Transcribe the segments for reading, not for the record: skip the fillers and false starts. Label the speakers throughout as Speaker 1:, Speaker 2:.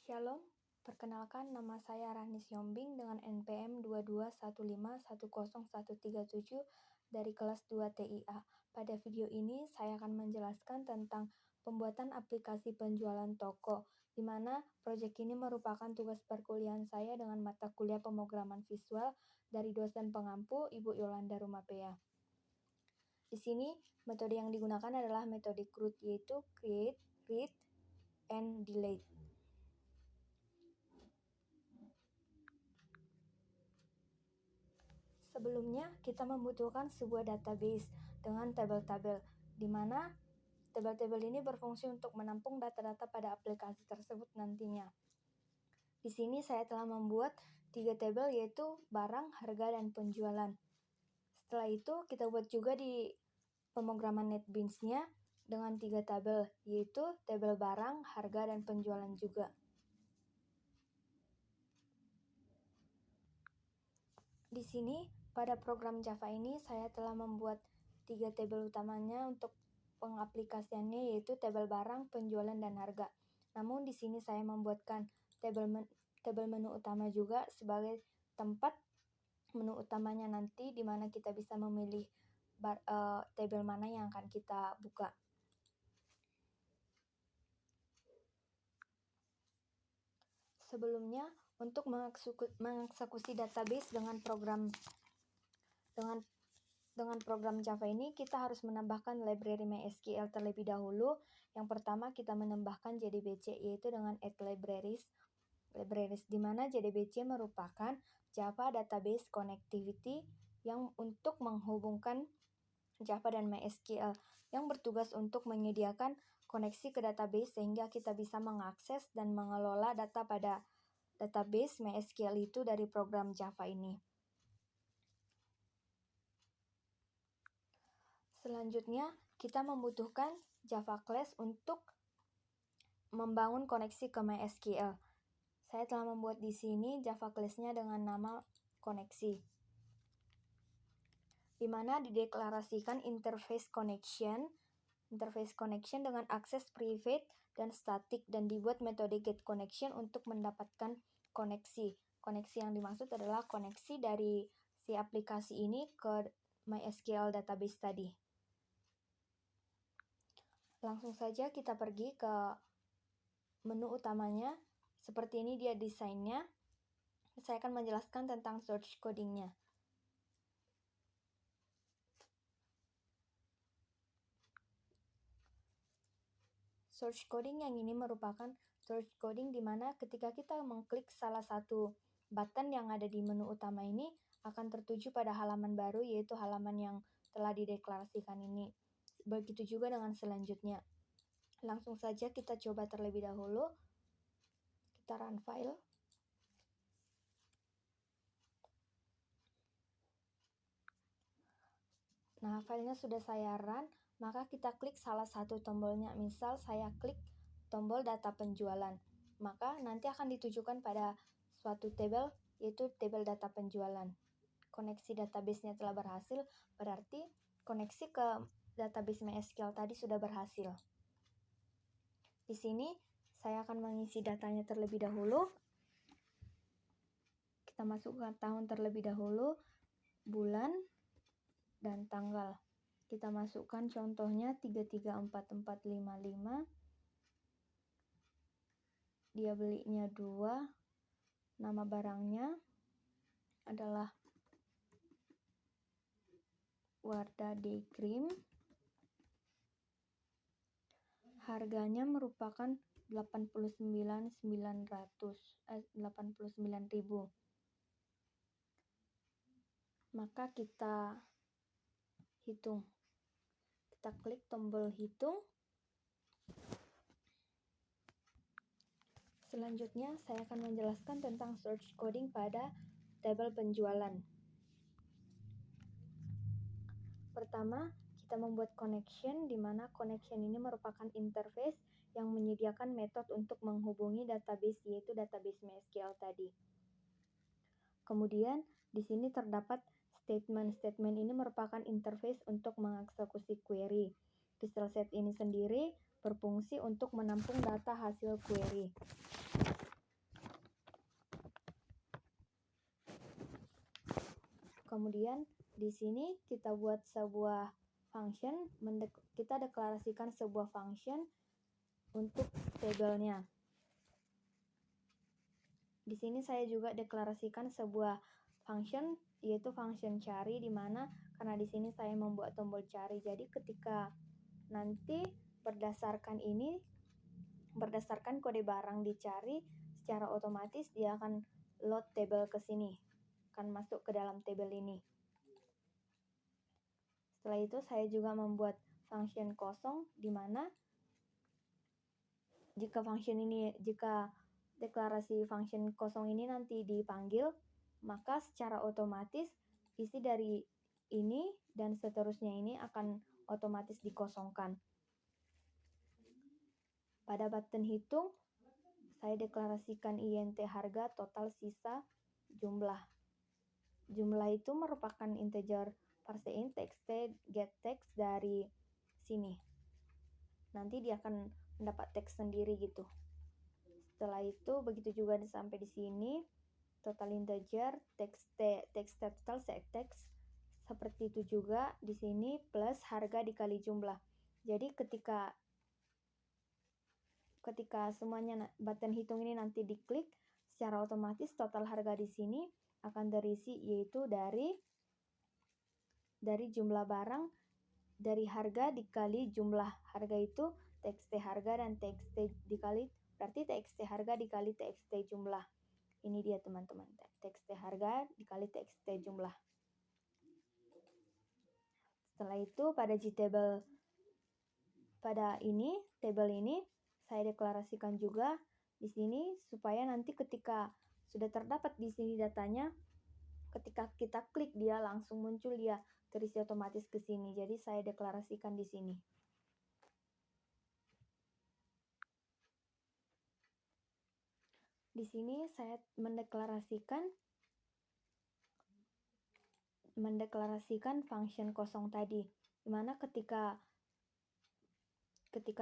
Speaker 1: Shalom, perkenalkan nama saya Rahnis Yombing dengan NPM 2215101137 dari kelas 2 TIA. Pada video ini saya akan menjelaskan tentang pembuatan aplikasi penjualan toko, di mana proyek ini merupakan tugas perkuliahan saya dengan mata kuliah pemrograman visual dari dosen pengampu Ibu Yolanda Rumapea. Di sini metode yang digunakan adalah metode CRUD, yaitu Create, Read, and Delete. Sebelumnya, kita membutuhkan sebuah database dengan tabel-tabel, di mana tabel-tabel ini berfungsi untuk menampung data-data pada aplikasi tersebut nantinya. Di sini saya telah membuat 3 tabel, yaitu barang, harga, dan penjualan. Setelah itu, kita buat juga di pemrograman NetBeans-nya dengan 3 tabel, yaitu tabel barang, harga, dan penjualan juga. Di sini, pada program Java ini, saya telah membuat 3 tabel utamanya untuk pengaplikasiannya, yaitu tabel barang, penjualan, dan harga. Namun di sini saya membuatkan tabel menu utama juga sebagai tempat menu utamanya nanti, di mana kita bisa memilih tabel mana yang akan kita buka. Sebelumnya, untuk mengeksekusi database dengan program Java ini, kita harus menambahkan library MySQL terlebih dahulu. Yang pertama, kita menambahkan JDBC, yaitu dengan add libraries, di mana JDBC merupakan Java Database Connectivity yang untuk menghubungkan Java dan MySQL, yang bertugas untuk menyediakan koneksi ke database sehingga kita bisa mengakses dan mengelola data pada database MySQL itu dari program Java ini. Selanjutnya, kita membutuhkan Java Class untuk membangun koneksi ke MySQL. Saya telah membuat di sini Java Class-nya dengan nama koneksi, di mana dideklarasikan interface connection dengan akses private dan static, dan dibuat metode getConnection untuk mendapatkan koneksi. Koneksi yang dimaksud adalah koneksi dari si aplikasi ini ke MySQL database tadi. Langsung saja kita pergi ke menu utamanya. Seperti ini dia desainnya. Saya akan menjelaskan tentang source coding-nya. Source coding yang ini merupakan source coding di mana ketika kita mengklik salah satu button yang ada di menu utama ini, akan tertuju pada halaman baru, yaitu halaman yang telah dideklarasikan ini. Begitu juga dengan selanjutnya. Langsung saja kita coba terlebih dahulu. Kita run file. Nah, filenya sudah saya run, maka kita klik salah satu tombolnya. Misal saya klik tombol data penjualan, maka nanti akan ditujukan pada suatu tabel, yaitu tabel data penjualan. Koneksi database-nya telah berhasil, berarti koneksi ke database MySQL tadi sudah berhasil. Di sini saya akan mengisi datanya terlebih dahulu. Kita masukkan tahun terlebih dahulu, bulan, dan tanggal. Kita masukkan contohnya 334455. Dia belinya 2. Nama barangnya adalah Wardah Day Cream. Harganya merupakan 89.000. Maka kita hitung. Kita klik tombol hitung. Selanjutnya, saya akan menjelaskan tentang source coding pada tabel penjualan. Pertama, kita membuat connection, di mana connection ini merupakan interface yang menyediakan metode untuk menghubungi database, yaitu database MySQL tadi. Kemudian, di sini terdapat statement. Statement ini merupakan interface untuk mengeksekusi query. Visual set ini sendiri berfungsi untuk menampung data hasil query. Kemudian di sini kita buat sebuah function, kita deklarasikan sebuah function untuk tabelnya. Di sini saya juga deklarasikan sebuah function, yaitu function cari, di mana karena di sini saya membuat tombol cari. Jadi ketika nanti berdasarkan kode barang dicari, secara otomatis dia akan load table ke sini, akan masuk ke dalam table ini. Setelah itu saya juga membuat function kosong, di mana jika deklarasi function kosong ini nanti dipanggil, maka secara otomatis isi dari ini dan seterusnya ini akan otomatis dikosongkan. Pada button hitung, saya deklarasikan int harga, total, sisa, jumlah. Jumlah itu merupakan integer parseInt txt get text dari sini. Nanti dia akan mendapat teks sendiri gitu. Setelah itu begitu juga sampai di sini, total integer text total set text, seperti itu juga di sini plus harga dikali jumlah. Jadi ketika semuanya button hitung ini nanti diklik, secara otomatis total harga di sini akan terisi, yaitu dari jumlah barang, dari harga dikali jumlah. Harga itu txt harga dan txt dikali, berarti txt harga dikali txt jumlah. Ini dia teman-teman, txt harga dikali txt jumlah. Setelah itu pada JTable, table ini saya deklarasikan juga di sini supaya nanti ketika sudah terdapat di sini datanya, ketika kita klik dia langsung muncul, dia terisi otomatis ke sini. Jadi saya deklarasikan di sini. Di sini saya mendeklarasikan function kosong tadi, dimana ketika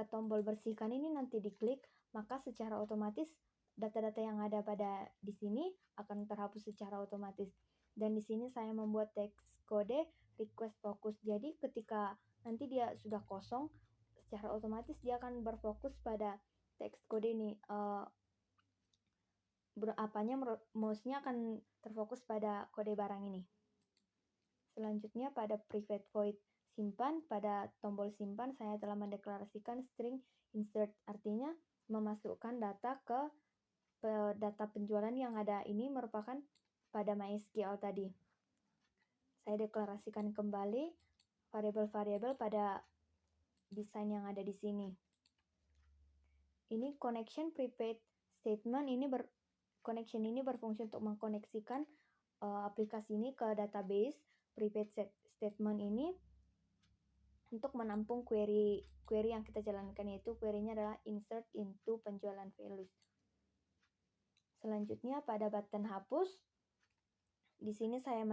Speaker 1: tombol bersihkan ini nanti diklik, maka secara otomatis data-data yang ada pada di sini akan terhapus secara otomatis. Dan di sini saya membuat teks kode request focus. Jadi ketika nanti dia sudah kosong, secara otomatis dia akan berfokus pada teks kode ini. Mouse-nya akan terfokus pada kode barang ini. Selanjutnya pada private void simpan, pada tombol simpan saya telah mendeklarasikan string insert, artinya memasukkan data ke data penjualan yang ada ini merupakan pada MySQL tadi. Saya deklarasikan kembali variabel-variabel pada desain yang ada di sini. Ini connection prepaid statement, connection ini berfungsi untuk mengkoneksikan aplikasi ini ke database. Prepaid statement ini untuk menampung query yang kita jalankan, yaitu query-nya adalah insert into penjualan values. Selanjutnya pada button hapus, di sini saya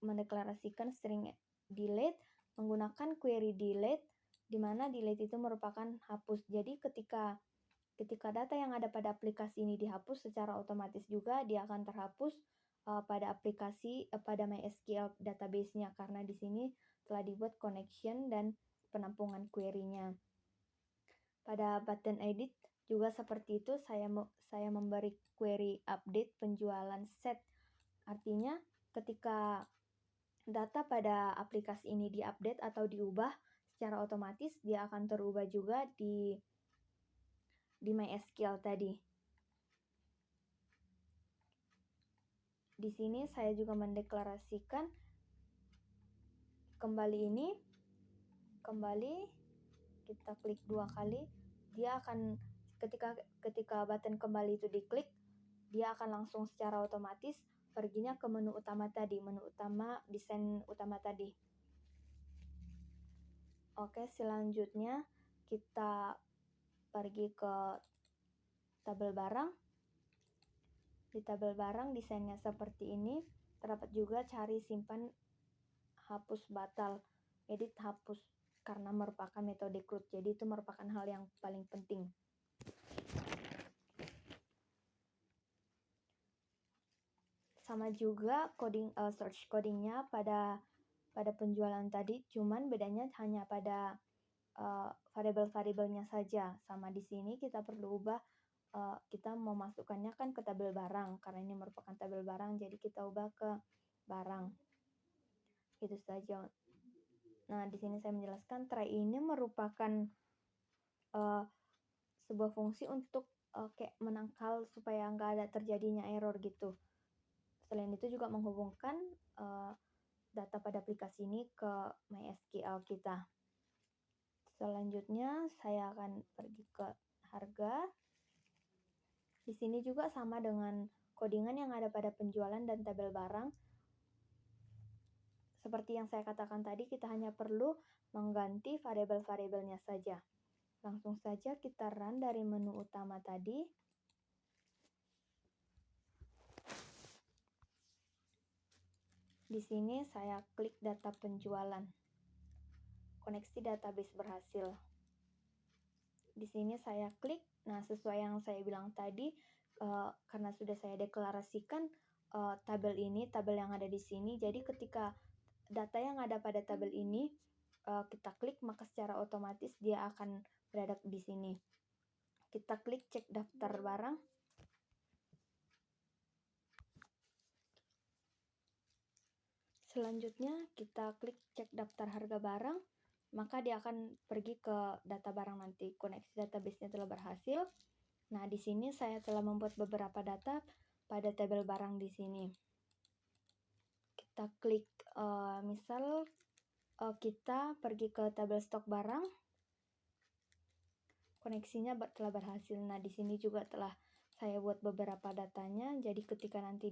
Speaker 1: mendeklarasikan string delete menggunakan query delete, di mana delete itu merupakan hapus. Jadi ketika data yang ada pada aplikasi ini dihapus, secara otomatis juga dia akan terhapus pada aplikasi pada MySQL database-nya, karena di sini telah dibuat connection dan penampungan query-nya. Pada button edit juga seperti itu, saya memberi query update penjualan set. Artinya ketika data pada aplikasi ini diupdate atau diubah, secara otomatis dia akan terubah juga di MySQL tadi. Di sini saya juga mendeklarasikan kembali kita klik 2 kali, dia akan ketika button kembali itu diklik, dia akan langsung secara otomatis perginya ke menu utama desain utama tadi. Oke, selanjutnya kita pergi ke tabel barang. Di tabel barang desainnya seperti ini. Terdapat juga cari, simpan, hapus, batal, edit, hapus, karena merupakan metode CRUD. Jadi itu merupakan hal yang paling penting. sama juga search codingnya pada penjualan tadi, cuman bedanya hanya pada variabel-variabelnya saja. Sama di sini kita perlu ubah, kita mau masukkannya kan ke tabel barang, karena ini merupakan tabel barang, jadi kita ubah ke barang. Itu saja. Nah, di sini saya menjelaskan try ini merupakan sebuah fungsi untuk kayak menangkal supaya nggak ada terjadinya error gitu. Selain itu juga menghubungkan data pada aplikasi ini ke MySQL kita. Selanjutnya saya akan pergi ke harga. Di sini juga sama dengan codingan yang ada pada penjualan dan tabel barang. Seperti yang saya katakan tadi, kita hanya perlu mengganti variabel-variabelnya saja. Langsung saja kita run dari menu utama tadi. Di sini saya klik data penjualan. Koneksi database berhasil. Di sini saya klik. Nah, sesuai yang saya bilang tadi, karena sudah saya deklarasikan tabel ini, tabel yang ada di sini. Jadi ketika data yang ada pada tabel ini kita klik, maka secara otomatis dia akan berada di sini. Kita klik cek daftar barang. Selanjutnya kita klik cek daftar harga barang, maka dia akan pergi ke data barang nanti. Koneksi database-nya telah berhasil. Nah, di sini saya telah membuat beberapa data pada tabel barang di sini. Kita klik misal kita pergi ke tabel stok barang. Koneksinya telah berhasil. Nah, di sini juga telah saya buat beberapa datanya. Jadi ketika nanti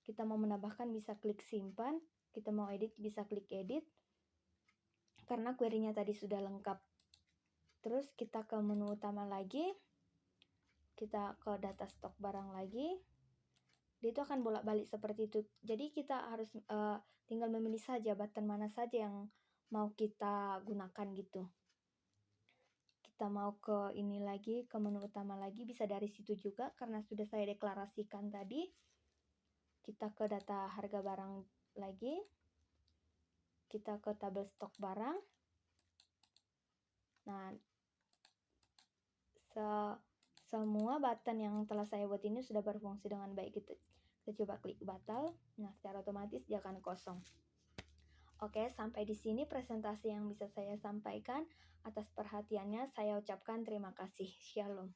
Speaker 1: kita mau menambahkan bisa klik simpan, kita mau edit bisa klik edit. Karena query-nya tadi sudah lengkap. Terus kita ke menu utama lagi. Kita ke data stok barang lagi. Dia itu akan bolak-balik seperti itu. Jadi kita harus tinggal memilih saja button mana saja yang mau kita gunakan gitu. Kita mau ke ini lagi, ke menu utama lagi, bisa dari situ juga karena sudah saya deklarasikan tadi. Kita ke data harga barang lagi. Kita ke tabel stok barang. Nah, semua button yang telah saya buat ini sudah berfungsi dengan baik gitu. Kita coba klik batal. Nah, secara otomatis dia akan kosong. Oke, sampai di sini presentasi yang bisa saya sampaikan. Atas perhatiannya saya ucapkan terima kasih. Shalom.